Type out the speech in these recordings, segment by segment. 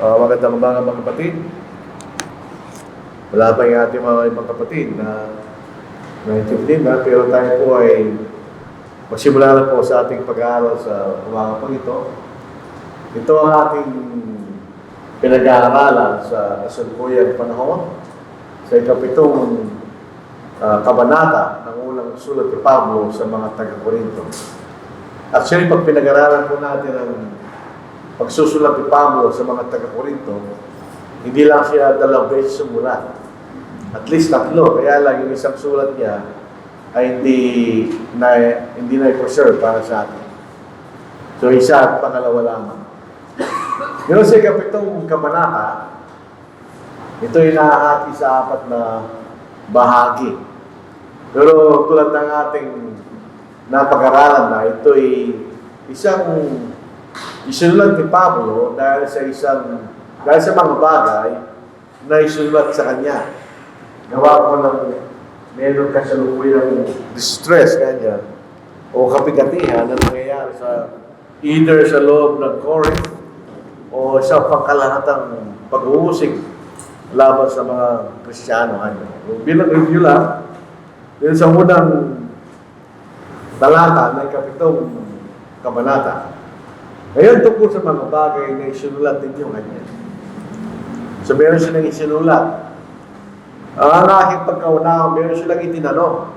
Magandang umaga mga kapatid. Wala pa yung ating mga ibang kapatid na naintindihan na, pero tayo po ay magsimula na po sa ating pag-aaral sa umaga pang ito. Ito ang ating pinag-aaralan sa kasalukuyang panahon sa ikapitong kabanata ng unang sulat ni Pablo sa mga taga-Korinto. Actually, pag pinag-aaralan po natin ang pagsusulat ni Pablo sa mga taga-Korinto, hindi lang siya 2 beses sumulat. At least 3, kaya lang yung isang sulat niya ay hindi na i-preserve para sa atin. So, isa at pangalawa lamang. Pero sa ikapitong kabanata, ito ay nahahati sa 4 na bahagi. Pero tulad ng ating napag-aralan na, ito ay isang isinulat ni Pablo dahil sa mga bagay na isinulat sa kanya. Gawa ko ng meron kasalukuyang distress kanya o kapigatihan na nangyayari either sa loob ng Corinth o sa pangkalahatang pag-uusig laban sa mga Kristiyano. Bilang review lang, yun sa unang talata ng ikapitong kabanata. Ngayon tungkol sa mga bagay na isinulat ninyo kanya. So meron silang isinulat. Ang aking pagkaunawa, meron silang itinanong.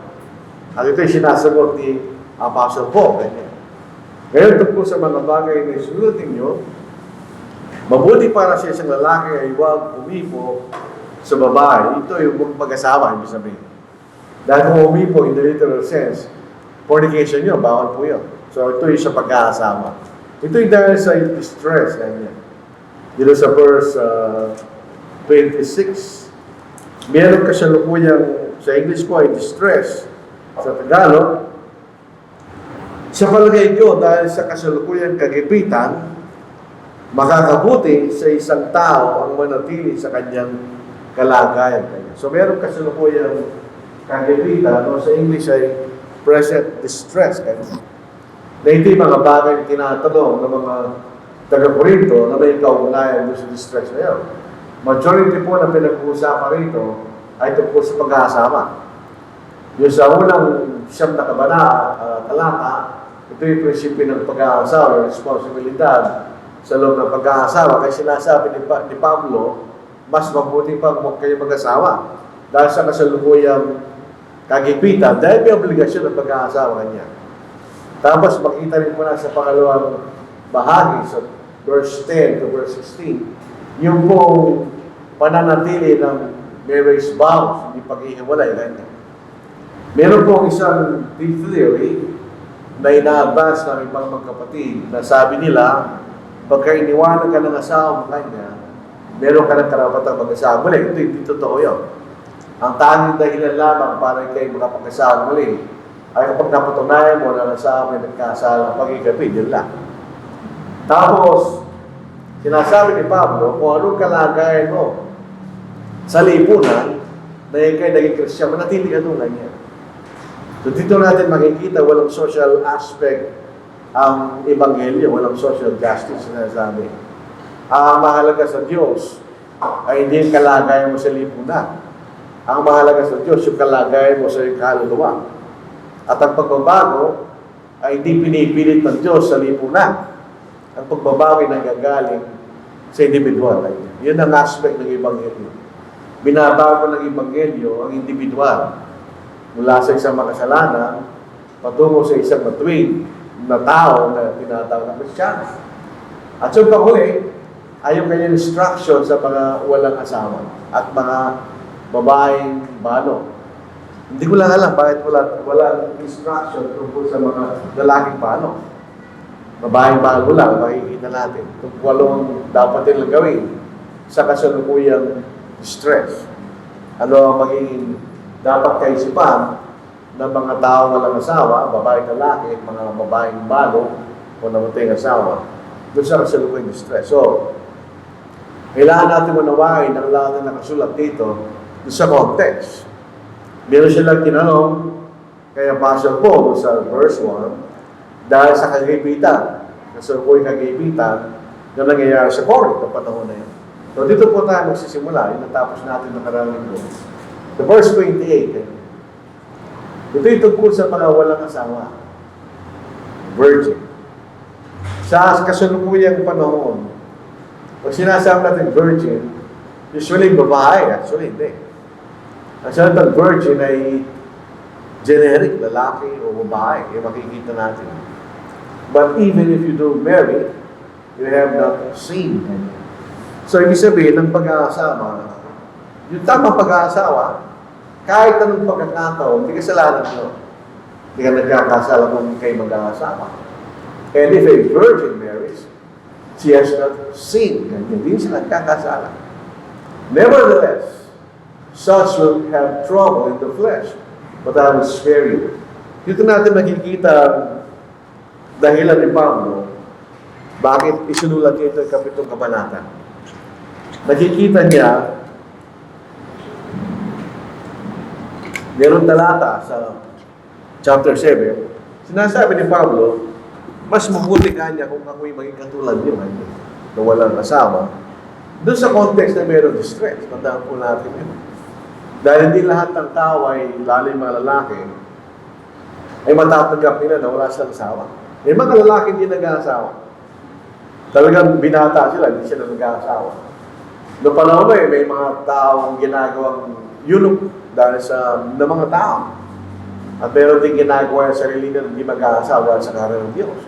At ito'y sinasagot ni Apostle Paul. Ngayon tungkol sa mga bagay na isinulat ninyo, mabuti para sa isang lalaki ay huwag umipo sa babae. Ito yung pag-asawa, ibig sabihin. Dahil kung umipo in the literal sense, fornication nyo, bawal po yun. So ito yung sa pag-aasawa. Ito yung dahil sa distress. Dito sa verse 26, meron kasalukuyang, sa English ko ay distress. Sa Tagalog, sa palagay ko, dahil sa kasalukuyang kagipitan, makakabuti sa isang tao ang manatili sa kanyang kalagayan. So meron kasalukuyang kagipitan, o sa English ay present distress. Na hindi mga bagay na tinatanong ng mga taga-Korinto na may kaugnayan doon sa distress na yun. Majority po na pinag-uusapan rito ay tungkol sa pag-aasama. Yung sa unang siyam na talata, ito yung prinsipyo ng pag-aasawa, responsibilidad sa loob ng pag-aasawa. Kaya sinasabi ni Pablo, mas mabuti pa huwag kayo mag-asawa dahil sa kasalukuyang kagipitan, dahil may obligasyon ng pag-aasawa kanya. Tapos makita rin po na sa pangalawang bahagi, sa verse 10 to verse 16, yung pong pananatili ng marriage vows, hindi pag-ihiwalay. Meron pong isang theory na ina-advance ng ibang magkapatid na sabi nila, pagka iniwanan ka ng asawa mo kanya, meron ka ng karapatang mag-asawa muli. Ito hindi totoo yun. Ang tanging dahilan lamang para kayo makapag-asawa muli ay kapag napatunayan mo na nasa may nagkasalang pag-ikapid, yun lang. Tapos, sinasabi ni Pablo, kung anong kalagayan mo sa lipunan, na yung kayo naging Kristiyan, manatili ka doon kanya. So dito natin makikita, walang social aspect ang Ebanghelyo, walang social justice na sinasabi. Ang mahalaga sa Diyos ay hindi yung kalagayan mo sa lipunan. Ang mahalaga sa Diyos, yung kalagayan mo sa kaluluwa. At ang pagbabago ay hindi pinipilit ng Diyos sa lipunan. Ang pagbabago ay nanggagaling sa individual. Yun ang aspect ng Ebanghelyo. Binabago ng Ebanghelyo ang individual mula sa isang makasalanan patungo sa isang matuwid na tao na tinatawag na Kristiyano. At sa panghuli ay yung kanyang instruction sa mga walang asawa at mga babaeng balo. Hindi ko lang alam bakit wala instruction tungkol sa mga lalaking balo. Babaeng balo lang, makikita natin. Kung walong dapat nilang gawin sa kasalukuyang distress. Ano ang magiging dapat kaisipan ng mga tao walang asawa, babaeng lalaki, mga babaeng balo o namatay ng asawa doon sa kasalukuyang distress. So, kailangan natin unawain ang lahat na nakasulat dito doon sa context. Meron silang tinanong kay Apostle Paul sa verse 1 dahil sa kagipitan. Kasalukuyang kagipitan na nangyayari sa Corinth ng panahon na yun. So dito po tayo magsisimula, yung natapos natin nakarang linggo. The verse 28, ito yung tungkol sa mga walang asawa. Virgin. Sa kasalukuyang panahon, pag sinasabi natin virgin, usually babae, actually hindi. Ang salitang virgin ay generic, lalaki o babae, yung makikita natin. But even if you do marry, you have not seen. So, ibig sabihin, ng pag-aasawa, yung tamang pag-aasawa, kahit anong pagkakataon, hindi kasalanan mo. Hindi ka nagkakasala kung kayo mag-aasawa. And if a virgin marries, she has not seen. Hindi siya nagkakasala. Nevertheless, such will have trouble in the flesh, but I will spare you. Dito natin nakikita dahilan ni Pablo, bakit isinulat niya ito ang kapitong kabanata. Nakikita niya, meron talata sa chapter 7, sinasabi ni Pablo, mas mabuti kanya kung ako'y maging katulad niyo, na walang asawa. Doon sa context na meron distress, tandaan po natin yun. Dahil hindi lahat ng tao ay, lalo yung mga lalaki, ay matatanggap nila na wala silang asawa. May mga lalaki hindi nag-aasawa. Talagang binata sila, hindi sila nag-aasawa. Noong panahon na may mga taong ginagawang eunuch dahil sa mga tao. At meron din ginagawa yung sarili na hindi mag-aasawa sa karan ng Diyos.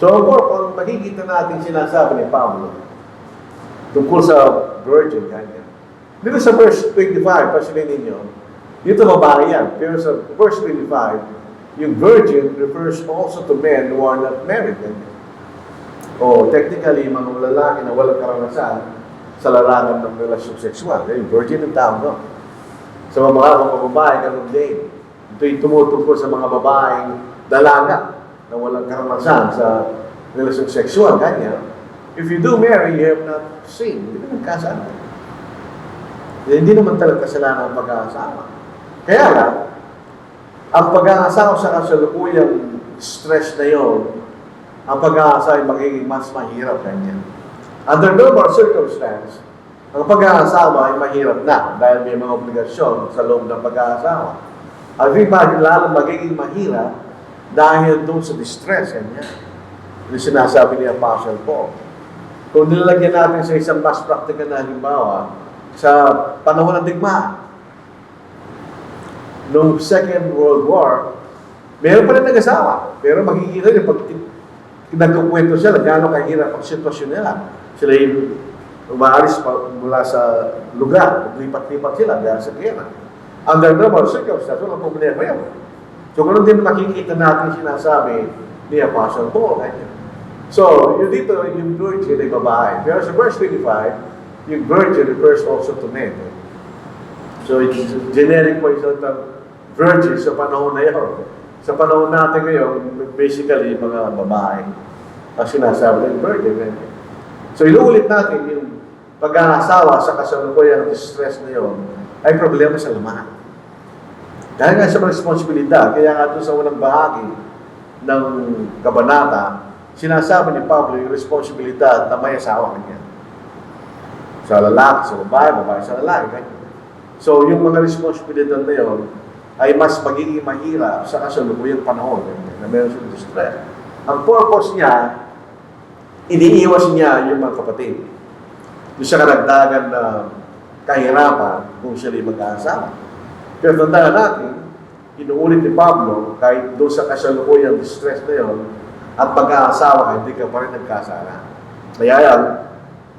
So, kung makikita natin sinasabi ni Pablo tungkol sa virgin kanya. Dito sa verse 25, pasilin ninyo, dito babae yan. Pero sa verse 25, yung virgin refers also to men who are not married. O technically, mga lalaki na walang karanasan sa larangan ng relasyon sexual. Yung virgin ang tawag, no? Sa mga babae, ganun din. Ito yung tumutungkol sa mga babaeng dalaga na walang karanasan sa relasyon sexual. Kanya, if you do marry, you have not seen. Hindi ka nagkasama. Hindi naman talaga kasalanan ang pag-aasawa. Kaya lang, ang pag-aasawa sa kasalukuyang stress na yon, ang pag-aasawa ay magiging mas mahirap kanya. Under normal circumstance, ang pag-aasawa ay mahirap na dahil may mga obligasyon sa loob ng pag-aasawa. At lalo magiging mahirap dahil doon sa distress kanya. Yung sinasabi ni Apostle Paul. Kung nilalagyan natin sa isang mas practical na halimbawa, sa panahon ng digmaan, noong Second World War, meron pa rin nag-asawa. Pero makikita niyo, pag nagkukwento sila, gano'ng kahirap ang sitwasyon nila. Sila yung umaalis mula sa lugar, lipat-lipat sila dahil sa gera. Under normal circumstances, walang problema yun. So, ganoon din makikita natin sinasabi ni Apostle Paul. So, yung dito, yung virgin ay babae. Pero sa verse 25, yung virgin refers also to men. So, it's generic po yung virgin sa panahon na yun. Sa panahon natin ngayon, basically, mga babae ang sinasabi ng virgin. So, inuulit natin yung pag-aasawa sa kasalukuyang distress na yun ay problema sa laman. Dahil nga sa responsibilidad, kaya nga doon sa unang bahagi ng kabanata, sinasabi ni Pablo yung responsibilidad na may asawa kanya. Sa lalaki, sa babae, babae sa lalaki. So, yung mga responsibilidad na yun ay mas magiging mahirap sa kasalukuyang panahon na meron siyang distress. Ang purpose niya, iniiwas niya yung mga kapatid. Yung sa karagdagan na kahirapan kung sila mag-aasawa. Pero tandaan natin, inuulit ni Pablo, kahit doon sa kasalukuyang distress na yun, at pag-aasawa ka, hindi ka pa rin nagkasala. Kaya yan,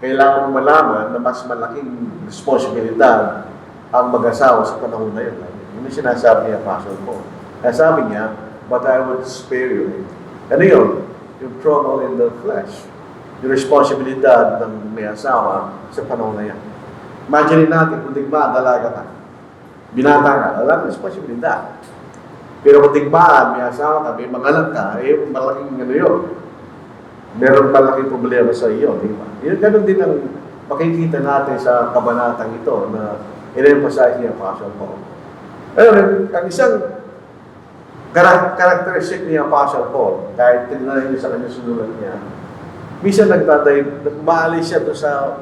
kailangan mong malaman na mas malaking responsibilidad ang mag-asawa sa panahon na yun. Yun yung sinasabi niya, Apostle Paul. Kaya sabi niya, but I will spare you. Ano yun? Yung trouble in the flesh. Yung responsibilidad ng may asawa sa panahon na yan. Imagine natin, kung digmaan, dalaga ka. Binata ka, wala kang responsibilidad. Pero kung digmaan, may asawa ka, may manganak ka, eh, malaking ano yun. Meron malaking problema sa iyo, di ba? Yun, ganun din ang makikita natin sa kabanatang ito na in-emphasize niya Apostle Paul. Ayun, ang isang characteristic ni Apostle Paul, kahit tignan niyo sa kanyang sinulat niya, minsan maalis siya doon sa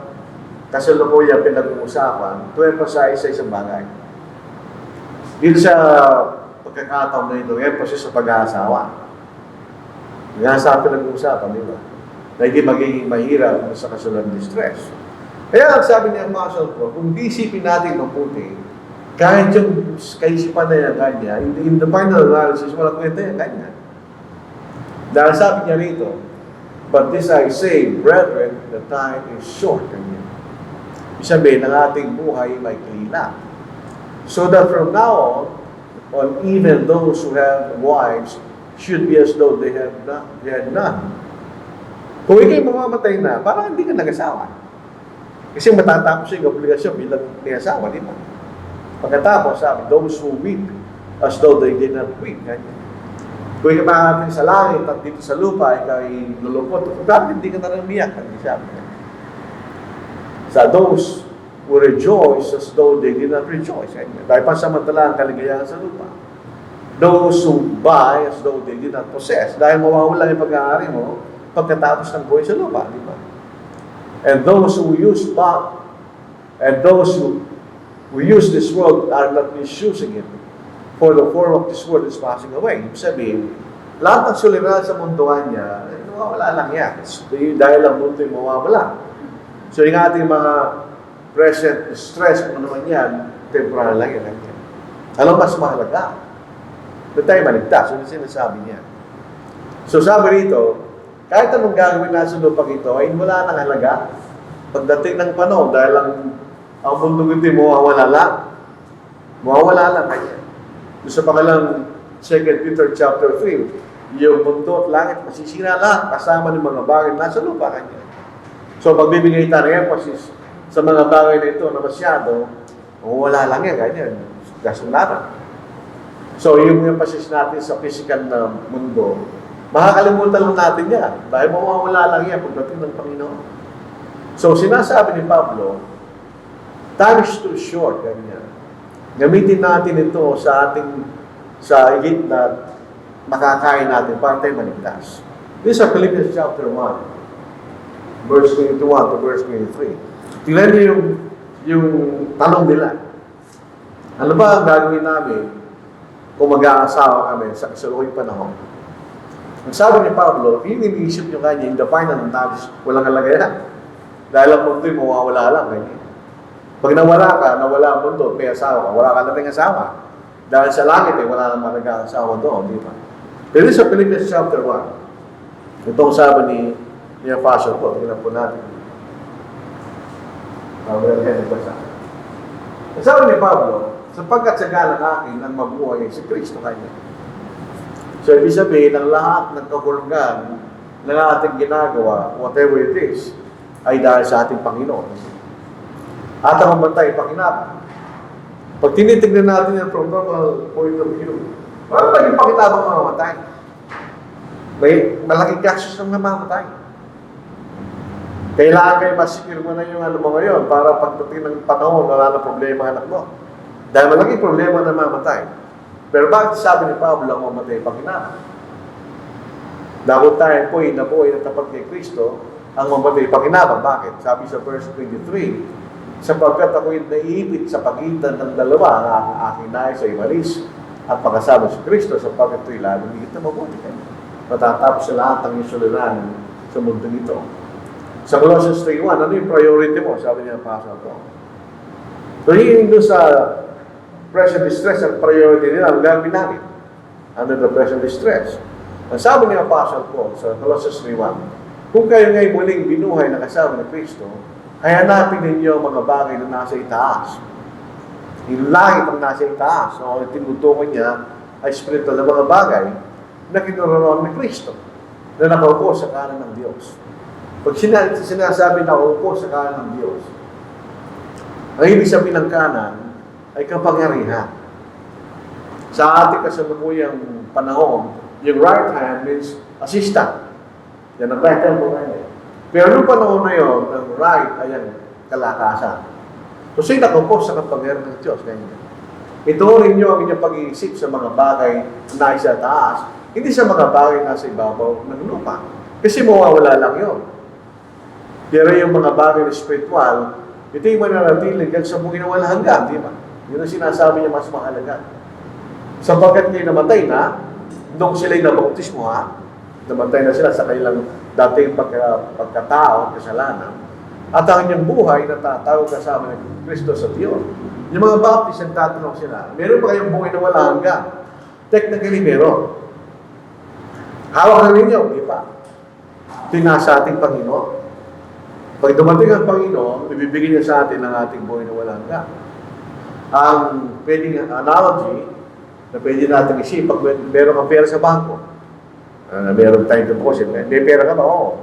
kasalukuyan pinag-uusapan to emphasize sa isang bagay. Dito sa pagkakataon na ito, emphasis sa pag-aasawa. Nga sa pinag-uusapan, di ba? Na hindi magiging mahirap sa kasulang distress. Kaya ang sabi ni Apostle Paul, kung isipin natin mabuti, kahit yung kaisipan na yan kanya, in the final analysis, walang kwenta yan kanya. Dahil sabi niya rito, but this I say, brethren, the time is short. Sabihin ng ating buhay may kilala. So that from now on, even those who have wives should be as though they had none. Kung ikay mamamatay na, parang hindi ka nag-asawa. Kasi matatapos yung obligasyon bilang may asawa, di ba? Pagkatapos, sabi, those who weep as though they did not weep. Kung ikay makakating sa langit at dito sa lupa, ikay lulungkot, bakit hindi ka na umiyak? Hindi sabi niya. Sa those who rejoice as though they did not rejoice. Dahil pansamantala ang kaligayahan sa lupa. Those who buy as though they did not possess. Dahil mawawala yung pag-aari mo pagkatapos ng buhay sa lupa, di ba? And those who use this world are not misusing it. For the form of this world is passing away. Ibig sabihin, lahat ng sulirahan sa munduan niya, mawawala lang yan. Dahil ang mundo ay mawawala. So yung ating mga present stress, kung naman yan, temporary lang yan. Alam mas mahalaga. Doon tayo maligtas. Yun yung sinasabi niya. So sabi rito, kahit anong gagawin nasa lupang ito, ay wala nang halaga. Pagdating ng panahon, dahil ang mundo ito mawawala lang. Mawawala lang kanya. Doon sa pangalang 2 Peter chapter 3, yung mundo at langit masisira lahat kasama ng mga bagay nasa lupa kanya. So magbibigay tayo ng emphasis sa mga bagay na ito na masyado, wala lang yan, ganyan. Kasunlaran. So yung emphasis natin sa physical na mundo, makakalimutan lang natin yan. Dahil mawawala lang yan pagdating ng Panginoon. So sinasabi ni Pablo, time is too short, ganyan. Gamitin natin ito sa higit na makakain natin para tayo maligtas. This is Philippians chapter 1, verse 21 to verse 23. Tingnan niyo yung tanong nila. Ano ba ang gagawin namin kung mag-aasawa kami sa kasalukuyang panahon? Ang sabi ni Pablo, yung iniisip nyo kanya, in the final analysis, walang halaga yan. Dahil ang mundo yung mawawala lang. Ganyan. Pag nawala ang mundo, may asawa ka, wala ka na rin asawa. Dahil sa langit, wala naman nag-aasawa doon, di ba? Pero sa Philippians chapter 1, itong sabi ni Apostle Paul, tingnan po natin. Sabi ni Pablo, sapagkat sa galang akin ang mabuhay si Kristo kanya. So, ibig sabihin, ang lahat ng kahulugan ng ating ginagawa, whatever it is, ay dahil sa ating Panginoon. At ang mamatay, pakinabang. Pag tinitignan natin yan from normal point of view, parang naging pakinabang mamamatay. May malaking kasos ng namamatay. Kailangan kayo masikir mo na yung ano mo ngayon para pagdating ng panahon, wala na problema anak mo. Dahil malaking problema na mamatay. Pero bakit sabi ni Pablo ang mamatay pakinabang? Dahil tayo po nabuhay na tapat kay Kristo, ang mamatay pakinabang. Bakit? Sabi sa verse 23, sapagkat ako'y naiipit sa pagitan ng dalawa, ang aking nais sa imalis at pagkasama si Kristo, sapagkat ito'y lalong higit na mabuti. Matatapos sa lahat ng insuliran sa mundo nito. Sa Colossians 3:1, ano yung priority mo? Sabi niya, Pastor ko. So, yun doon sa present distress, ang priority nila, ang gagawin namin under the present distress. Ang sabi niya, Pastor ko, sa Colossians 3:1, kung kayo ngayon muling binuhay na kasama ni Kristo, ay hanapin ninyo ang mga bagay na nasa itaas. Yung langit ang nasa itaas. So, ang tinutukoy niya ay spiritual na mga bagay na kinoroon ni Kristo na nakaupo sa kanan ng Diyos. Pag sinasabi na nakaupo sa kanan ng Diyos, ang ibig sabihin ng kanan ay kapangyarihan. Sa ating kasalukuyang panahon, yung right hand means assistant. Yan ang right hand mo ngayon. Pero nung panahon na yun, ang right ay ang kalakasan. So, sino nakaupo sa kapangyarihan ng Diyos? Ganyan. Ituurin nyo ang inyong pag-iisip sa mga bagay na nasa taas, hindi sa mga bagay na nasa ibabaw ng lupa. Kasi mawawala lang yun. Pero yung mga bagay na spiritual, Ito yung mananatili hanggang sa buhay na walang hanggan, di ba? Yun ang sinasabi niya mas mahalaga. Sapagkat kayo namatay na, nung sila'y nabautismo namatay na sila sa kanilang dating pagkatao, kasalanan, at ang inyong buhay na tatawag kasama ng Kristo sa Diyos. Yung mga baptist, ang tatanong sila, meron ba kayong buhay na walang hanggan? Technically, meron. Hawak na ninyo, di ba? Ito yung nasa ating Panginoon. Pag dumating ang Panginoon, ibibigay niya sa atin ang ating buhay na walang hanggan. Ang pwedeng analogy na pwede natin isip, pag meron kang pera sa bangko, meron tayong deposit, may pera ka ba? Oo.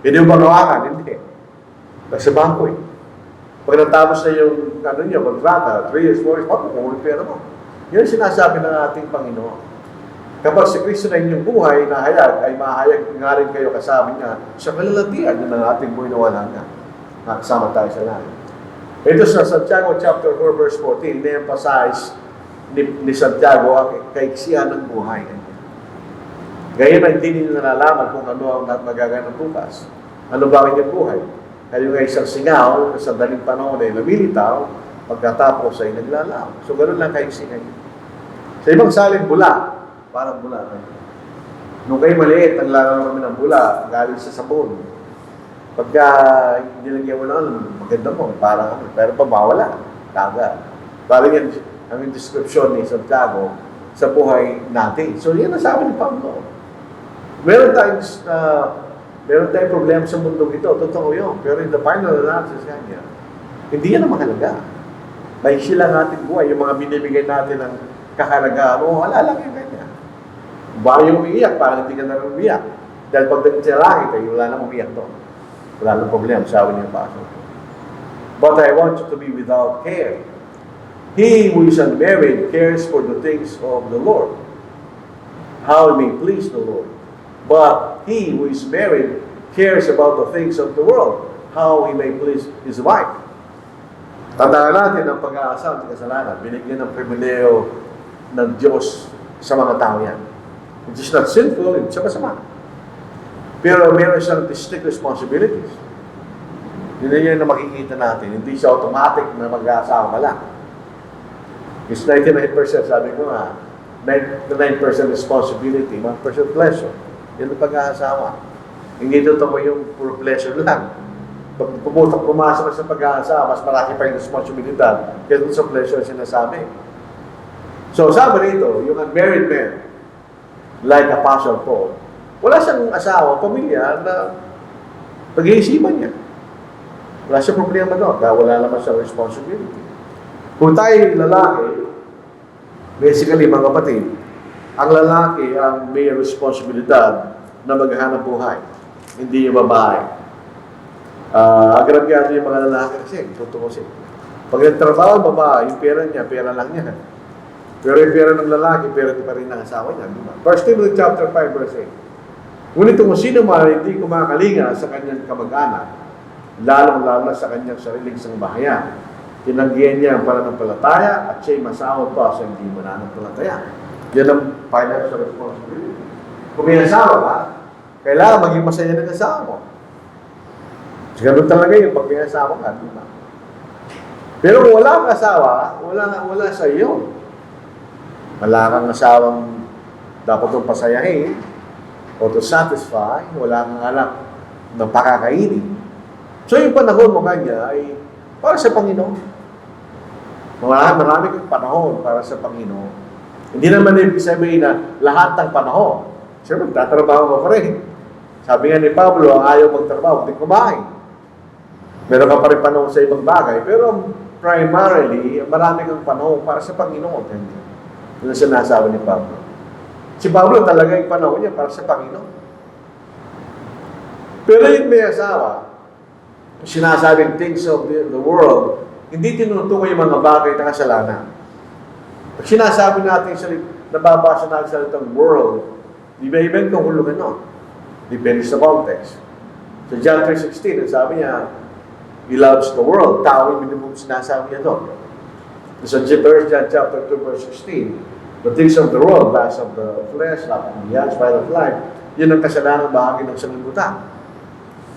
Pwede mo bang hawakan? Hindi. Sa bangko eh. Pag natapos na yung kontrata, 3 years, 4 years, kung pera mo. Yan sinasabi ng ating Panginoon. Kapag si Kristo na inyong buhay na hayag, ay mahayag nga rin kayo kasama niya sa kalalatian ng ating buhay na walang hanggan. Nakasama tayo sa langit. Ito sa Santiago chapter 4 verse 14, na-emphasize ni Santiago ang kaiksihan ng buhay. Gaya na hindi nila nalalaman kung ano ang magaganap bukas. Ano ba ang inyong buhay? Kayo nga isang singaw na sa daling panahon ay lumilitaw, pagkatapos ay naglalaw. So ganoon lang kaiksihan. Sa ibang salin, bula. Parang bula. Nung kayo maliit, ang laro namin ng bula, galing sa sabon. Pagka nilagyan mo na, maganda mo, parang pero pag mawala, taga. Parang yan, ang description ni Santiago sa buhay natin. So yan ang sabi ni Pablo. Meron tayong problema sa mundong ito, totoo yun. Pero in the final analysis kanya, hindi yan ang mahalaga. May sila natin buhay, yung mga binibigay natin ng kakalagaan, wala lang yung kanya. Ba yung umiiyak, parang hindi ka na umiiyak. Dahil pagdating sa langit, ay wala nang umiiyak to. Wala nang problema, sabi niya pa. But I want you to be without care. He who is unmarried cares for the things of the Lord, how he may please the Lord. But he who is married cares about the things of the world, how he may please his wife. Tandaan natin ang pag-aasal at kasalanan. Binigyan ng pribileyo ng Diyos sa mga tao yan. It is not sinful, it's masama. Pero meron siyang distinct responsibilities. Hindi yan na makikita natin. Hindi siya automatic na mag-aasawa ka lang. It's 99%, sabi ko nga, 99% responsibility, 1% pleasure. Yan ang pag-aasawa. Hindi totoo yung puro pleasure lang. Pag pumasok sa pag-aasawa, mas malaki pa yung responsibilidad kaya sa pleasure sinasabi. So, sabi rito, yung unmarried man, like Apostle Paul, wala siyang asawa, pamilya na pag-iisipan niya. Wala siyang problema doon dahil wala naman siyang responsibility. Kung tayo lalaki, basically mga kapatid, ang lalaki ang may responsibilidad na maghanap buhay, hindi yung babae. Agrabyado yung mga lalaki kasi, totoo kasi. Pag nagtrabaho, babae, yung pera niya, pera lang niya. Pero yung pera ng lalaki, pera pa rin ng asawa niya. Diba? 1 Timothy chapter 5 verse 8. Ngunit kung sino man hindi kumakalinga sa kanyang kamag-anak, lalong-lalo sa kanyang sariling sangbahayan, tinanggihan niya ang pananampalataya at siya'y masahod pa sa hindi mananampalataya. Yan ang financial responsibility. Kung may asawa ka, kailangan maging masaya ng asawa mo. Ganun talaga yun pag may asawa ka, di ba? Pero kung wala kang asawa, wala sa iyo. Wala kang asawang dapat itong pasayahin o to satisfy, wala kang anak na pakakainin. So yung panahon mo kanya ay para sa Panginoon. Marami kang panahon para sa Panginoon. Hindi naman ibig sabihin na lahat ng panahon. Siyempre, magtatrabaho mo pa rin. Sabi nga ni Pablo, ang ayaw magtrabaho, hindi kumain. Meron ka pa rin panahon sa ibang bagay. Pero primarily, marami kang panahon para sa Panginoon. Yun ang sinasabi ni Pablo. Si Pablo talaga yung panahon niya para sa Panginoon. Pero yung may asawa, sinasabing things of the world, hindi tinutukoy yung mga bagay na kasalanan. Pag sinasabi natin, nababasa natin sa salitang world, iba-ibang kahulugan nun. Depende sa context. So John 3:16, sabi niya, he loves the world. Tao yung minimum sinasabi niya doon. So John chapter 2 verse 16, the things of the world, lust of the flesh, lust of the eyes, pride of life, yun ang kasalanang bahagi ng sanlibutan.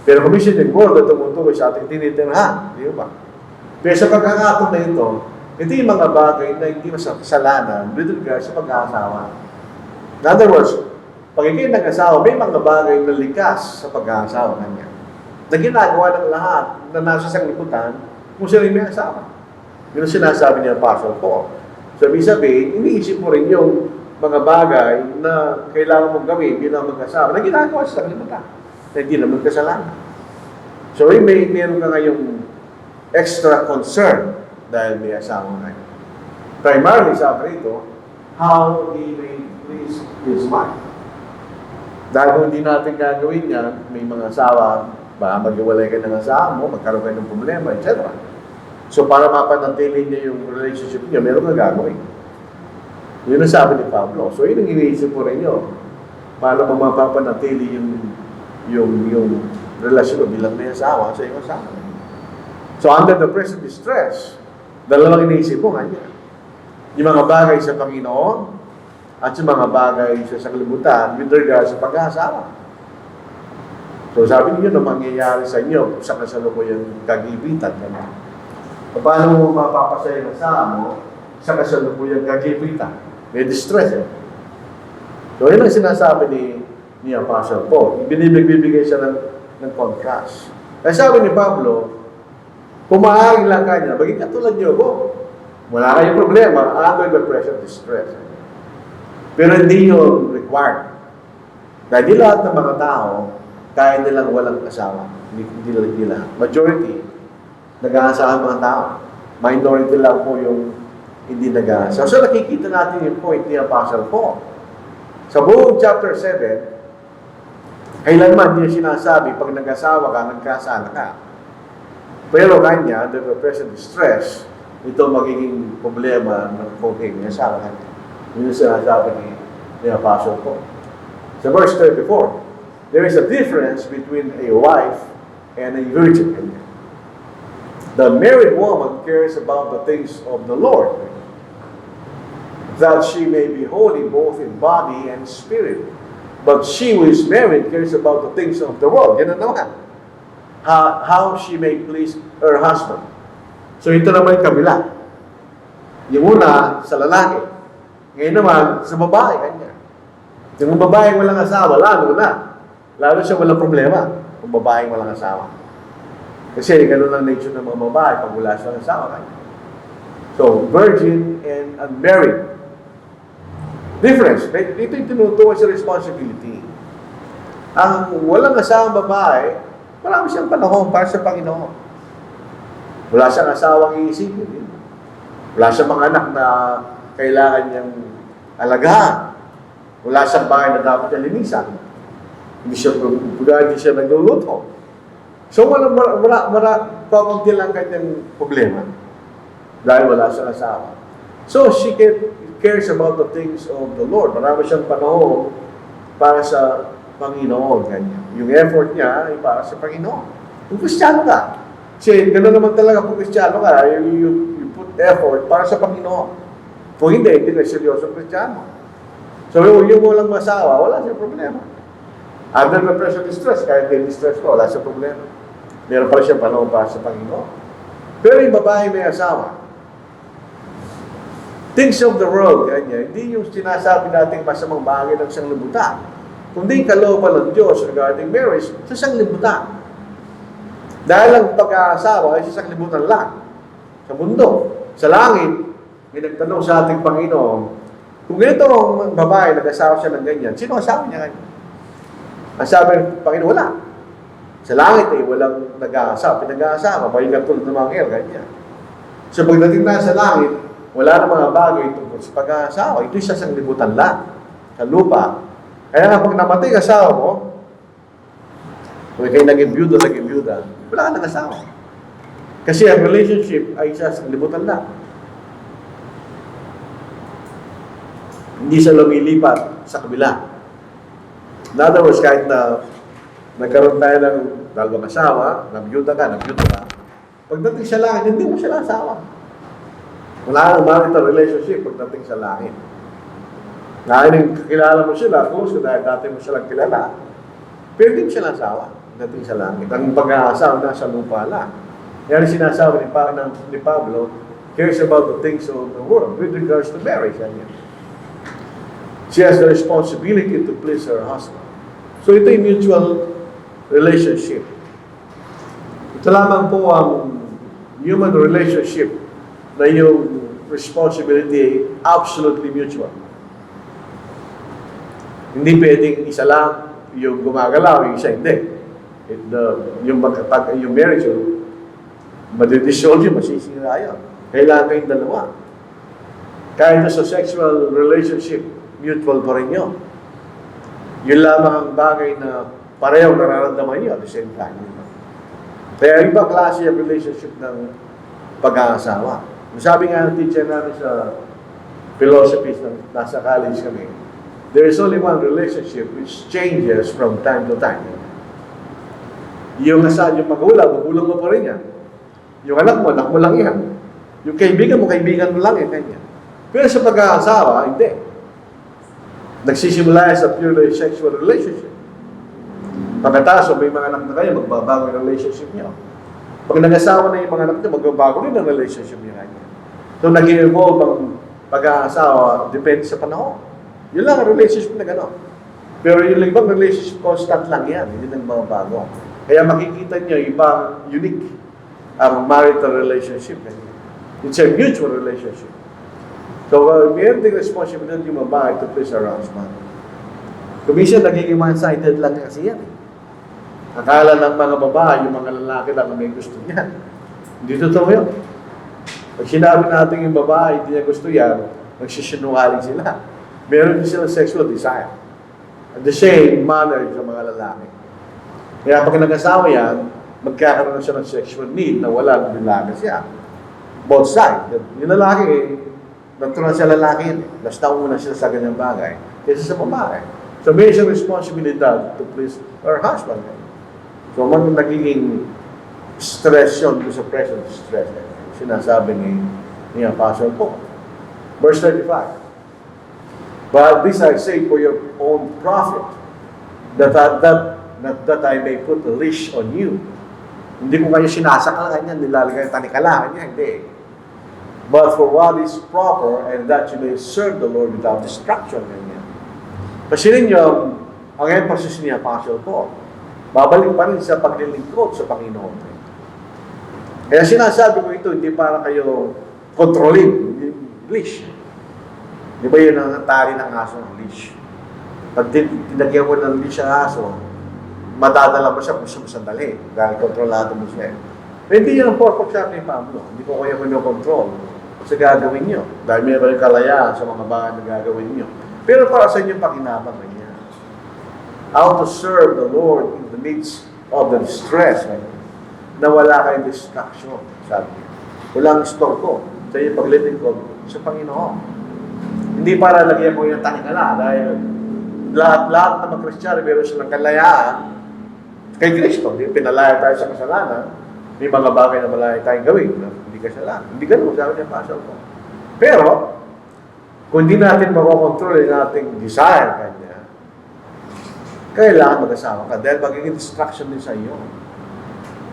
Pero kung minsan yung world na tumutukoy sa ating tinitirhan, di ba? Pero sa pagkakataon na ito yung mga bagay na hindi kasalanan with regard sa pag-aasawa. In other words, pag ikay nag-asawa, may mga bagay na likas sa pag-aasawa kanya. Na ginagawa ng lahat na nasa sanglibutan kung sila may asawa. Yun ang sinasabi niya Apostle Paul. Sabi-sabihin, iniisip mo rin yung mga bagay na kailangan mong gawin bilang mag-asawa na ginagawa sa sanglibutan. Na hindi naman kasalanan. So, meron ka ngayong extra concern dahil may asawa ngayon. Primarily, sabi rito, how he may please his wife. Dahil kung hindi natin gagawin yan, may mga asawa, baka mag-iwalay ka ng asawa mo, magkaroon kayo ng problema, etc. So, para mapanatili niya yung relationship niya, meron ka gagawin. Yun ang sabi ni Pablo. So, yun ang iniisip ko rin yun. Para mapapanatili yung relasyon bilang may asawa sa iyong asawa. So, under the present distress, dalawang iniisip mo kanya. Yung mga bagay sa Panginoon at yung mga bagay sa sanglibutan with regard sa pag-aasawa. So, sabi niyo na mangyayari sa inyo sa kasalukuyang kagipitan. Paano mo mapapasaya ng asawa mo sa kasalukuyang kagipitan? May distress eh. So, yun ang sinasabi ni Apostle Paul. Binibigay siya ng contrast. Kaya sabi ni Pablo, kung maaaring lang kanya, maging katulad niyo ko. Wala kayong problema, under the present distress. Pero hindi yun required. Dahil di lahat ng mga tao, kaya nilang walang asawa. Hindi lahat. Majority, nag-aasawa mga tao. Minority lang po yung hindi nag-aasawa. So nakikita natin yung point ni Apostle Paul. Sa buong chapter 7, kailanman niya sinasabi, pag nag-asawa ka, nagkasala ka. Pero kanya, under the present distress, ito magiging problema ng kung asawa kanya. Yun yung sinasabi ni Apostle Paul. Sa verse 34, there is a difference between a wife and a virgin. The married woman cares about the things of the Lord, that she may be holy both in body and spirit. But she who is married cares about the things of the world. Yan ang naman. How she may please her husband. So ito naman yung kabila. Yung una, sa lalaki. Ngayon naman, sa babae, kanya. Yung babaeng walang asawa, lalo na. Lalo siya walang problema kung babaeng walang asawa. Kasi ganun ang nature ng mga babae pag wala silang asawa kanya. So, virgin and unmarried. Difference. Dito yung tinutuwa sa responsibility. Ang walang asawang babae, marami siyang panahon para sa Panginoon. Wala siyang asawang iisipin. Wala siyang mga anak na kailangan niyang alagaan. Wala siyang bahay na dapat niya linisan. Hindi siya nagluluto. So, kakunti lang kanyang problema. Dahil wala siyang asawa. So, she cares about the things of the Lord. Marami siyang panahon para sa Panginoon. Ganyan. Yung effort niya ay para sa Panginoon. Kung Kristiyano ka, kasi gano'n naman talaga kung Kristiyano ka, you put effort para sa Panginoon. Kung hindi ka seryoso Kristiyano. So, yung walang masawa, wala siyang problema. Under the pressure of distress, kahit may distress ko, wala siyang problema. Meron pa siyang panahon para sa Panginoon. Pero yung babae may asawa, things of the world, ganyan, hindi yung sinasabi nating masamang bagay ng sanglibutan. Kundi kalooban ng Diyos regarding marriage sa sanglibutan. Dahil ang pag-aasawa ay sa sanglibutan lang. Sa mundo, sa langit, may nagtanong sa ating Panginoon, kung ganito ang babae, nag-asawa siya ng ganyan, sino asawa niya ganyan? Ang sabi ng Panginoon, wala. Sa langit ay walang nag-aasawa, pinag-aasawa, may katulad ng mga ngayon, ganyan. So pagdating na sa langit, wala na mga bagay tungkol sa pag-aasawa. Ito'y sa sanglibutan lang, sa lupa. Kaya nga pag namatay ang asawa mo, kung kayo naging byuda, wala ka ng asawa. Kasi ang relationship ay sa sanglibutan lang. Hindi siya lumilipat sa kabila. In other words, kahit na nagkaroon tayo ng dalawang asawa, nabyuda ka, pagdating sa langit, hindi mo sila asawa. Wala nang marital relationship pagdating sa langit. Dahil kakilala mo sila, close ka dahil dati mo silang kilala, pero hindi mo sila asawa pagdating sa langit. Ang pag-aasawa nasa lupa lang. Yan ang sinasabi ni Pablo, cares about the things of the world with regards to marriage. She has the responsibility to please her husband. So ito yung mutual relationship. Ito lamang po ang human relationship na yung responsibility ay absolutely mutual. Hindi pwedeng isa lang yung gumagalaw, yung isa hindi. Yung marriage, madidissolve yun, masisira yun. Kailangan kayong dalawa. Kahit sa sexual relationship, mutual pa rin yun. Yun lamang ang bagay na pareho nararamdaman nyo at the same time. Kaya ibang klase yung relationship ng pag-aasawa. Sabi nga ng teacher namin sa philosophy na nasa college kami, there is only one relationship which changes from time to time. Yung magulang mo pa rin yan. Yung anak mo lang yan. Yung kaibigan mo lang yan. Kanya. Pero sa pag-aasawa, hindi. Nagsisimula yan sa purely sexual relationship. Pagkatapos, may mga anak na kayo, magbabago yung relationship niyo. Pag nag-asawa na yung mga anak niyo, magbabago rin ang relationship niyo. So, nag-evolve ang pag-aasawa, depende sa panahon. Yun lang ang relationship na gano'n. Pero yung ibang relationship, constant lang yan. Hindi nagbabago. Kaya makikita niyo ibang unique ang marital relationship. It's a mutual relationship. So, meron din responsibility yung babae to please her husband. Kumisyon, nagiging one-sided lang kasi yan. Akala ng mga babae, yung mga lalaki lang may gusto niya. Hindi totoo yun. Pag sinabi natin yung babae, hindi niya gusto yan, nagsisinungaling sila. Meron din silang sexual desire. At the same manner sa mga lalaki. Kaya pag nag-asawa yan, magkakaroon siya ng sexual need na wala ng lalaki siya. Both sides. Yung lalaki, natural siya lalaki yun. Basta una siya sa ganyang bagay kaysa sa babae. So may isang responsibilidad to please her husband. So nagiging stress yun sa present stress. Sinasabi ni Apostle Paul. Verse 35. But this I say for your own profit, that I may put a leash on you. Hindi ko kayo sinasakal niyan, nilalagay tanikalahan niya, hindi. But for what is proper, and that you may serve the Lord without distraction. Ganyan. Pasinin niyo, ang emphasis ni Apostle Paul, babalik pa rin sa paglilingkod sa Panginoon. Kaya sinasabi ko ito, hindi para kayo kontrolin, leash. Di ba yun ang tali ng aso ng leash? Pag tinagyan mo ng leash ang aso, madadala mo siya kung gusto mo sandali, dahil kontrolado mo siya. Pero hindi yun ang purpose sa akin, Pablo. Hindi ko kayo control sa gagawin nyo. Dahil may kayong kalayaan sa mga bagay na gagawin nyo. Pero para sa inyong pakinabang niya. How to serve the Lord in the midst of the distress. Na wala kayong distraction, sabi niya. Walang store ko sa inyong paglilingkod sa Panginoon. Hindi para lagyan mo yung tanikala dahil lahat ng mga Kristiyano meron silang kalayaan kay Kristo. Hindi pinalaya tayo sa kasalanan. May mga bagay na malaya tayong gawin na hindi kasalanan. Hindi ganun, sabi niya Pastor ko. Pero, kung hindi natin makokontrol yung ating desire kanya, kailangan mag-asawa ka dahil magiging distraction din sa iyo.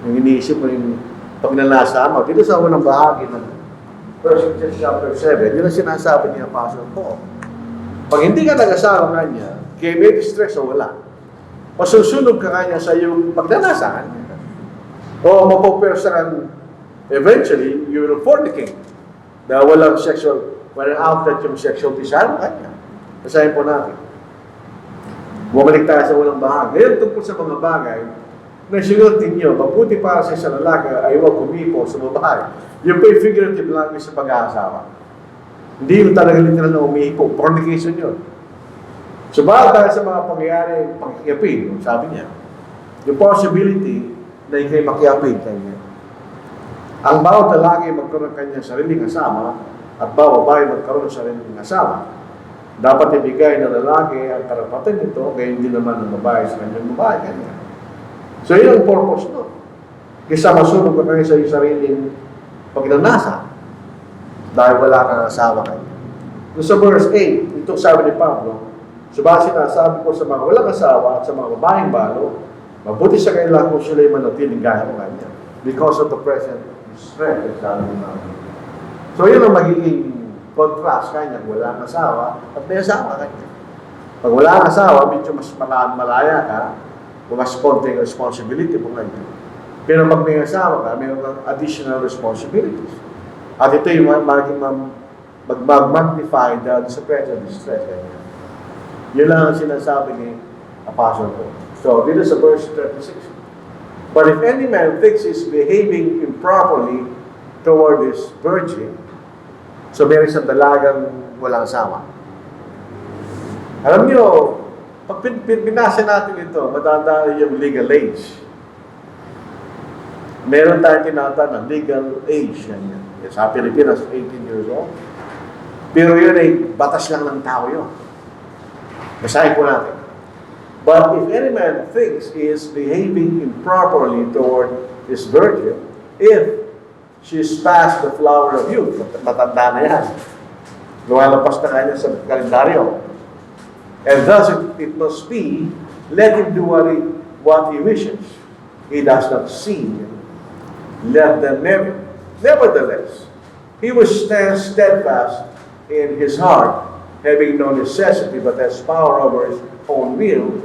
Yung iniisip mo yung pag nalasama, dito sa unang bahagi ng 1 Corinthians chapter 7, yun ang sinasabi niya Pastor ko. Pag hindi ka nag-asawa kanya, kaya may distress o wala. Masusunog ka kanya sa iyong pagdanasan. O mapupersahan, eventually, you will fornicate. Dahil walang outlet yung sexual desire mo kanya. Basahin po natin. Bumalik tayo sa unang bahagi. Ngayon tungkol sa mga bagay na sinulat ninyo, mabuti para sa isang lalaki ay huwag kumipo sa babae. Yung pa yung figurative language sa pag-aasawa. Hindi yung talaga literal na umihipo. Fornication yun. So dahil sa mga pangyayari, pangkiyapin, sabi niya, yung possibility na ikay makiapin kanya. Ang bawat lalaki magkaroon kanyang sariling asawa at bawat babae magkaroon ng sariling asawa. Dapat ibigay ng lalaki ang karapatan nito, gayon din naman ng babae sa kanyang babae kanya. So yun ang purpose no. Kaysa masunog ka kayo sa iyong sariling pagnanasa dahil wala kang asawa kanya. Sa verse 8, ito sabi ni Pablo, subalit sabi ko sa mga walang asawa at sa mga babaeng balo, mabuti sa kanila kung sila'y manatiling gaya ng kanya. because of the present stress. So yun ang magiging contrast kanya. Wala kang asawa at may asawa kanya. Pag wala kang asawa, medyo mas malaya ka, mas konting responsibility po ngayon. Pero pag may asawa ka, mayroon kang additional responsibilities. At ito yung mag-magnify dahil sa present stress. Kanya. Yun lang ang sinasabi ni Apostle Paul. So, dito sa verse 36. But if any man thinks he's behaving improperly toward this virgin, so meron isang dalagang walang asawa. Alam niyo, pag binasa natin ito, matanda yung legal age. Meron tayong tinatawag na legal age. Yan. Sa Pilipinas, 18 years old. Pero yun ay batas lang ng tao yun. Basahin po natin. But if any man thinks he is behaving improperly toward his virgin, if she is past the flower of youth, matanda na yan. Lumalabas na kanya sa kalendaryo. And thus it must be, let him do what he wishes. He does not sin. Let them marry. Nevertheless, he will stand steadfast in his heart, having no necessity, but has power over his own will,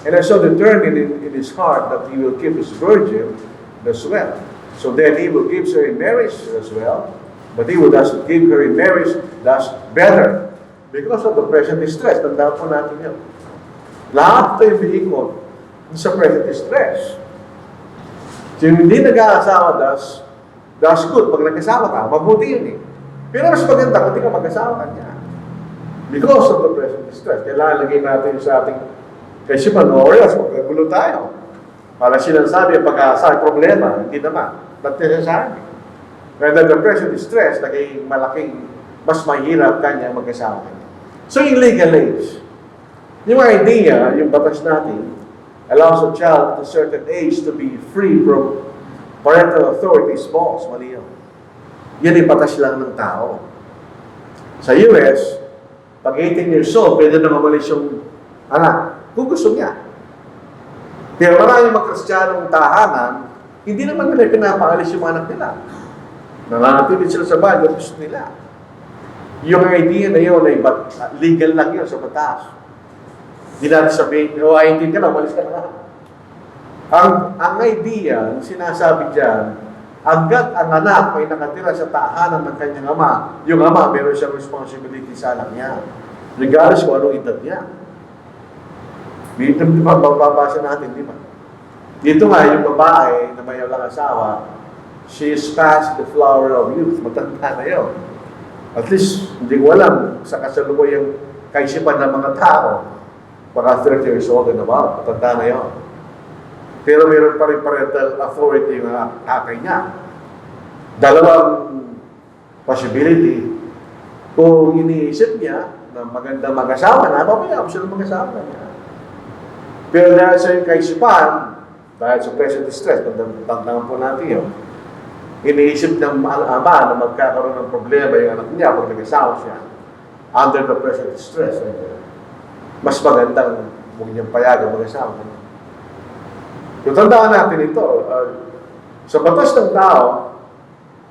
and is so determined in his heart that he will keep his virgin as well. So then he will give her in marriage as well, but he who doesn't give her in marriage does better. Because of the present stress, tandaan po natin yun. Lahat ito yung vehicle sa present stress. So yung hindi nag-aasawa, that's good. Pag nag-asawa ka, mabuti yun eh. Pero mas maganda kung hindi ka mag-asawa ka niya. Because of the present stress. Kailangan lagay natin sa ating kaisipan, o else, magkagulo tayo. Para silang sabi, pag-aasawa, problema, hindi naman. Not necessary. Kaya the present stress, naging malaking, mas mahirap kanya mag-asawa kanya. So yung legal age, yung idea, yung batas natin, allows a child at a certain age to be free from parental authority is false. Mali yun. Yan yung batas lang ng tao. Sa US, pag 18 years old, pwede na mawalis yung anak. Kung gusto niya. Pero maraming mga Kristiyanong tahanan, hindi naman nila pinapaalis yung anak nila. Nananatilit sila sa bahay, gusto nila. Yung idea na yun ay legal lang yun sa batas. Hindi natin sabihin, 18 ka na, walis ka na. Ang idea, sinasabi dyan, agad ang anak may nakatira sa tahanan ng kanyang ama, yung ama meron siyang responsibility sa anak niya. Regardless kung anong edad niya. Dito, di ba, babasa natin, di ba? Dito nga, yung babae na may walang asawa, she is past the flower of youth. Matanda na yun. At least, hindi ko alam sa kasalukuyang kaisipan ng mga tao, baka 30 years old and above, matanda na yun. Pero meron pa rin parental authority yung tatay niya. Dalawang possibility. Kung iniisip niya na maganda mag-asawa na, papayaan siya ng mag-asawa niya. Pero dahil sa yung kaisipan, dahil sa present stress, tandaan po natin yun, iniisip ng ama na magkakaroon ng problema yung anak niya pag nag-asawa siya under the present stress. Mas magandang huwag niyang payagan mag-asawa niya. Kung tandaan natin ito, sa batas ng tao,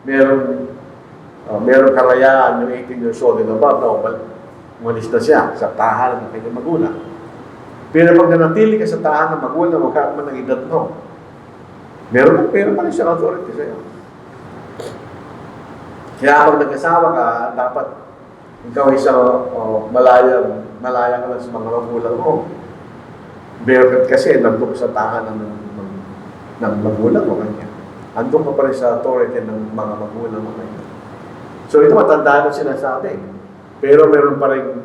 meron kalayaan yung 18 years old and above na umalis na siya sa tahanan ng kanyang magulang. Pero pag nanatili ka sa tahanan ng magulang, huwag ka naman ng edad mo. Meron pa rin siyang authority sa'yo. Kaya pag nag-asawa ka, dapat ikaw isang malaya ka lang sa mga magulang mo. Pero kasi nandun ka sa tahanan ng magulang mo kanya. Andun ka pa rin sa authority ng mga magulang mo kanya. So ito matandaan ang sinasabi. Pero meron pa rin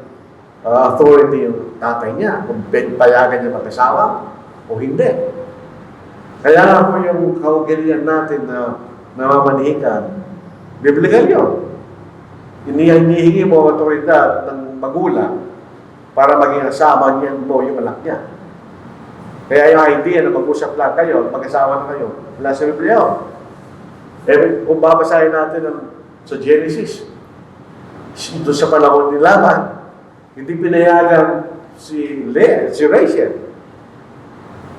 authority yung tatay niya kung payagan niya mag-asawa o hindi. Kaya nga po yung kaugalian natin na namamanihikan, biblical yun. Inihingi mo ang otoridad ng magulang para maging asawa niya mo yung anak niya. Kaya yung idea na mag-usap lang kayo, mag-asawa na kayo, wala sa Biblia yun. Kung babasahin natin sa Genesis, doon sa panahon ni Laban, hindi pinayagan si Rachel.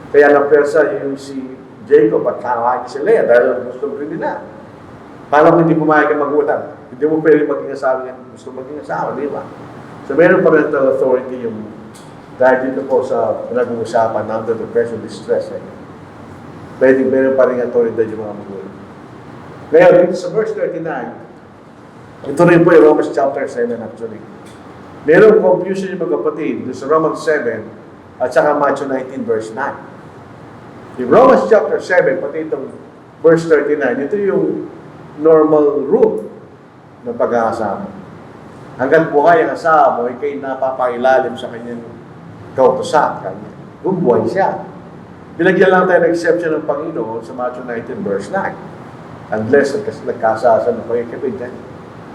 Kaya napersa yung si Jacob at tawagin si Leah dahil gusto rin nila. Paano kung hindi pumayag ang magulang? Hindi mo pwede maging asawa yan. Gusto maging asawa, di ba? So meron parental authority yung dahil dito po sa pinag-uusapan under the pressure of distress. Pwede meron pa rin authority yung mga magulang. Ngayon, dito sa verse 39, ito rin po yung Romans chapter 7 actually. Merong confusion yung mga kapatid sa Romans 7 at saka Matthew 19 verse 9. Yung Romans chapter 7, pati itong verse 39, ito yung normal rule ng pag-aasawa. Hanggang buhay ang asawa mo, ikay napapailalim sa kanyang kautusan. Bubuhay siya. Binagyan lang tayo ng exception ng Panginoon sa Matthew 19 verse 9. Unless nagkasasa ng pagkakapit.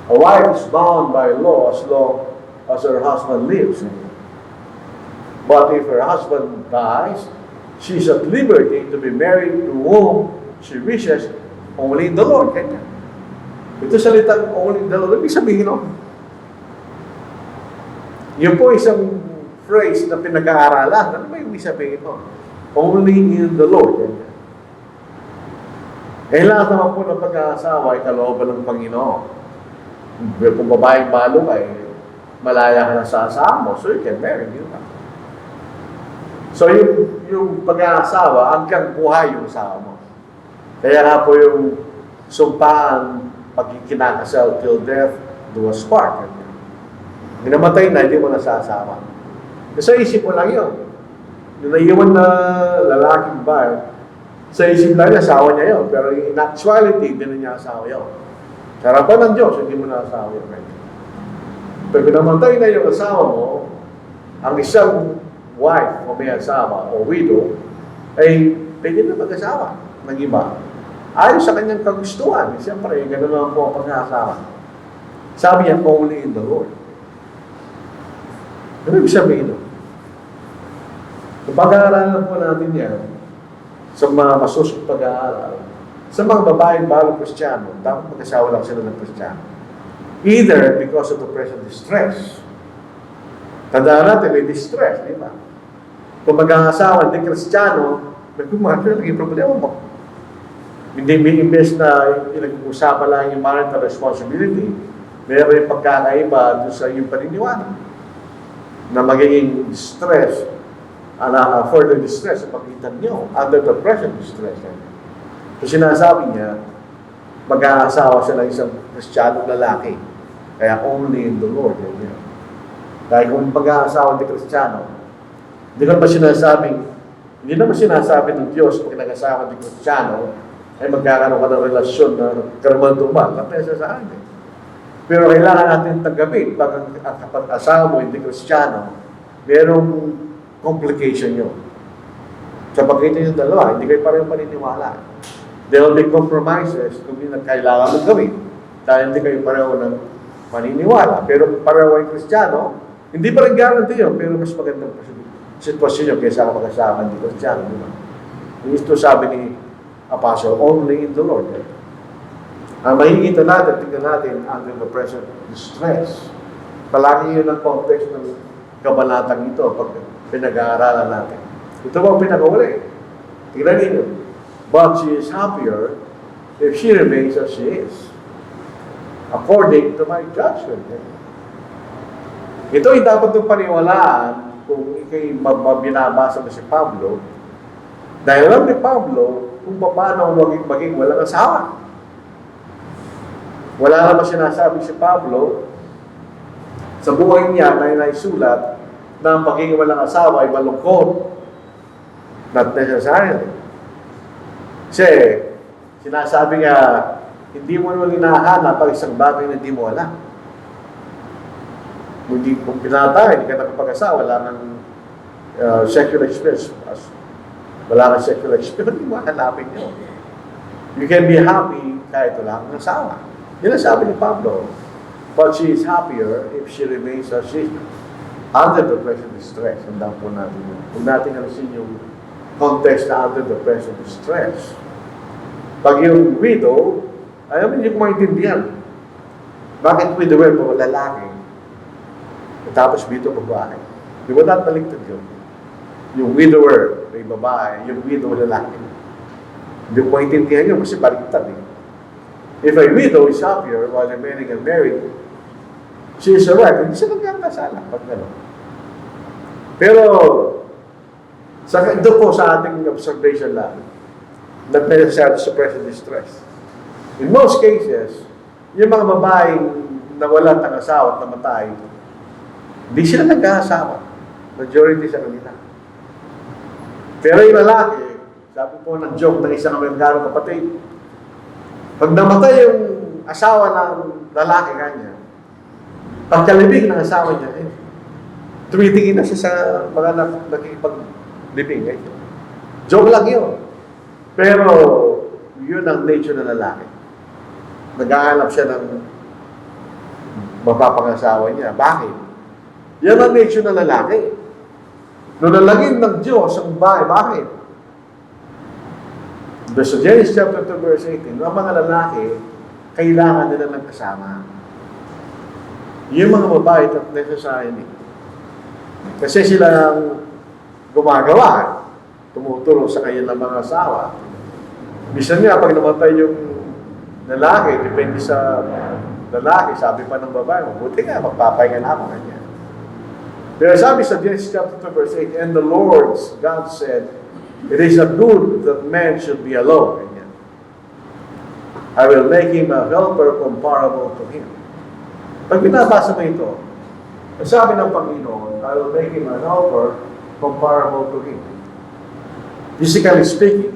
A wife is bound by law as long as her husband lives. But if her husband dies, she is at liberty to be married to whom she wishes only in the Lord. Kanya. Ito salitang only in the Lord. Ibig sabihin, no? Yun po isang phrase na pinag-aaralan. Ano ba yung ibig sabihin, no? Only in the Lord. Kanya. Eh, lahat naman po ng pag-aasawa ay kalooban ng Panginoon. Kung babaeng balo ay malaya ka na sa asawa mo, so you can marry, di ba? So yung pag-aasawa, hanggang buhay yung asawa mo. Kaya nga po yung sumpaan, pagkikinakasal till death do us part. Minamatay na, hindi mo na sa asawa. Kasi isip mo lang yun. Yung naiwan na lalaking ba, sa isip lang niya, asawa niya yun. Pero in actuality, hindi na niya asawa yun. Sa harapan ng Diyos, hindi mo na asawa yun. Pag namatay na yung asawa mo, ang isang wife o may asawa o widow, ay pwede na mag-asawa ng iba. Ayon sa kanyang kagustuhan. Siyempre, gano'n lang po ang pag-asawa. Sabi niya, only in the Lord. Ano ibig sabihin? Kung pag-aaralan po natin yan, sa mga masusok pag-aaral, sa mga babaeng balong Kristiyano, dapat mag-asawa lang sila ng Kristiyano. Either because of the present distress. Tandaan natin, may distress, di ba? Kung mag-aasawa, hindi Kristiyano, may pumatay, naging problema mo. Hindi may imbes na pinag-uusapan lang yung marital responsibility, meron yung pagkakaiba doon sa iyong paniniwala na magiging distress, further distress sa pagitan nyo under the present distress. So sinasabi niya, mag-aasawa siya ng isang Kristiyanong lalaki. Kaya only in the Lord. Dahil kung mag-aasawa ng Kristiyano, hindi naman sinasabi ng Diyos pag nag-asawa ng Kristiyano, ay magkakaroon ka ng relasyon na karamanduman. Kapesa sa akin. Pero kailangan natin tanggapin pag ang kapag-asawa mo hindi Kristiyano, merong complication yun. Sa pagitan yung dalawa, hindi kayo parehong paniniwala. There will be compromises kung hindi na kailangan mong gawin. Dahil hindi kayo pareho ng paniniwala. Pero pareho ay Kristiyano, hindi pa rin guarantee yun, pero mas magandang sitwasyon yun kaysa mag-asawa hindi Kristiyano. Ito sabi ni Apostle, only in the Lord. Ang makikita natin, tingnan natin under the present distress. Palagi yun ang context ng kabalatang ito pag pinag-aaralan natin. Ito ba ang pinag-uli? Tingnan ninyo. But she is happier if she remains as she is, according to my judgment. Ito ay dapat itong paniwalaan kung ikay binabasa mo si Pablo, dahil alam ni Pablo kung paano maging walang asawa. Wala naman sinasabi si Pablo sa buhay niya na naisulat na ang pagiging walang asawa ay malungkot. Not necessarily. Kasi, sinasabi nga, hindi mo naman hinahanap ang isang bagay na hindi mo alam. Kung pinatay, hindi ka nakapag-asawa, wala kang sexual experience. Wala kang sexual experience, hindi mo hanapin yun. You can be happy kahit wala kang asawa. Yun ang sabi ni Pablo. But she is happier if she remains as she is. Under the present distress. Handa po natin yun. Kung natin alisin yung context na under the present distress. Pag yung widow, ayaw hindi ko maintindihan. Bakit widower po lalaki? Tapos widow babae. Di ba natin baliktad yun? Yung widower may babae, yung widow lalaki. Hindi ko maintindihan yun kasi baliktad eh. If a widow is happier while remaining unmarried, she is right. Hindi siya nagkakasala pag gano'n. Pero, doon po sa ating observation lang, not necessarily suppress and distress. In most cases, yung mga babaeng nawalan ng asawa at namatay, hindi sila nag-aasawa. Majority sa kanila. Pero yung lalaki, sabi po ng joke ng isang Amerikanong kapatid, pag namatay yung asawa ng lalaki kanya, pagkalibing ng asawa niya, tumitingin na siya sa mga nakikipaglibing. Joke lang yun. Pero, yun ang nature ng lalaki. Nag-aanap siya ng mapapangasawa niya. Bakit? Yan ang nature ng lalaki. Nung nalagin ng Diyos ang bahay, bakit? So Genesis chapter 2 verse 18, ang mga lalaki, kailangan nila ng kasama. Yung mga babae, not necessarily. Kasi sila ang gumagawa, tumutulong sa kanilang mga asawa. Bisan nga, pag namatay yung lalaki, depende sa lalaki, sabi pa ng babae, mabuti nga, magpapahinga na ako kanya. Pero sabi sa Genesis chapter 2 verse 8, and the Lord God said, it is not good that man should be alone. Ganyan. I will make him a helper comparable to him. Pag binabasa mo ito, sabi ng Panginoon, I will make him a helper comparable to him. Physically speaking,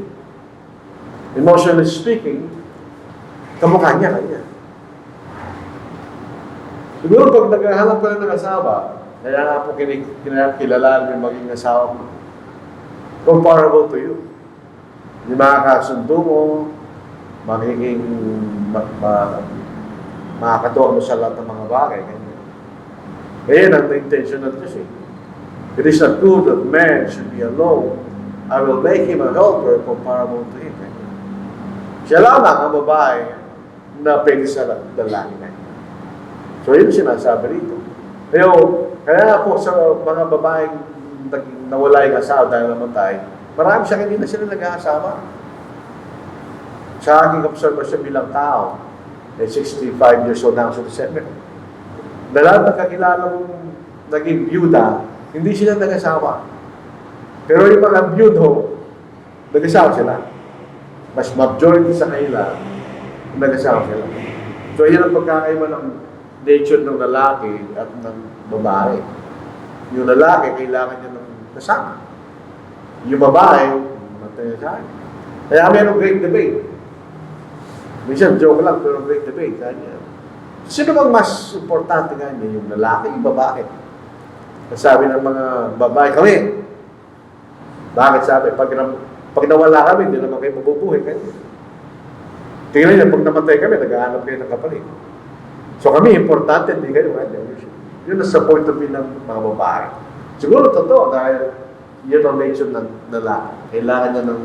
emotionally speaking, kamukha niya kanya. Siguro pag naghahanap ka ng asawa, kaya nga po kinalalaan yung maging asawa mo, comparable to you. Hindi makakasundo mo, magiging makakatuwa mo sa lahat ng mga bagay. Kaya ang intention ng Diyos eh. It is not good that man should be alone. I will make him a helper comparable to him. Siya lamang ang babae na pwede sa lalaki na. So yun sinasabi rito. Kaya po sa mga babaeng nawala yung asawa dahil namatay, marami siya hindi na sila nag-aasawa. Sa aking observation bilang tao, 65 years old na ako sa December. Na lahat ng kakilala mong naging byuda, hindi sila nag-asawa. Pero yung mga byudo, nag-asawa sila. Mas majority sa kanila, nag-asawa sila. So yan ang pagkakaiba ng nature ng lalaki at ng babae. Yung lalaki, kailangan niya ng kasama. Yung babae, matay sa akin. Kaya mayroong great debate. Minsan, joke lang, pero great debate. Sino bang mas importante nga niya? Yung lalaki, yung babae? Sabi ng mga babae, kami. Bakit sabi? Pag nawala kami, hindi naman kayo mabubuhay. Tingnan niyo, pag namatay kami, nag-aanap kayo ng kapalit. So kami, importante, hindi kayo. Yun ang sa point of view ng mga babae. Siguro totoo dahil yun ang nature ng lalaki. Kailangan niya ng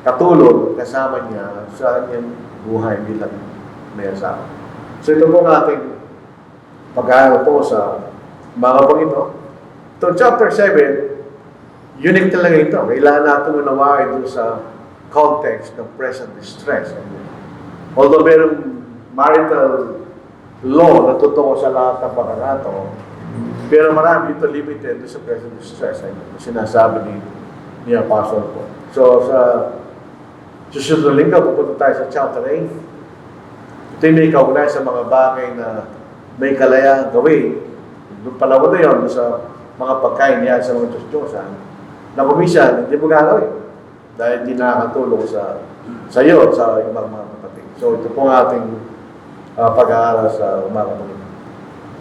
katulong kasama niya sa kanyang buhay bilang may asawa. So ito po ang ating pag-aaral po sa mga pangito. Ito, chapter 7, unique talaga ito. Kailangan natin unawain doon sa context ng present distress. Although merong marital law na totoo sa lahat ng pagkakato, pero marami ito limited sa present distress ay sinasabi ni Apostle po. So sa susunod na linggo, pupunta tayo sa chapter 8. Ito yung may kaugnay sa mga bagay na may kalayaan gawin. Doon pala na yun sa mga pagkain niya sa mga Diyos-Diyosan na kumisyan, hindi mo gagawin dahil hindi nakakatulong sa iyo at sa ibang mga kapatid. So ito po ang ating pag-aaral sa umaga po.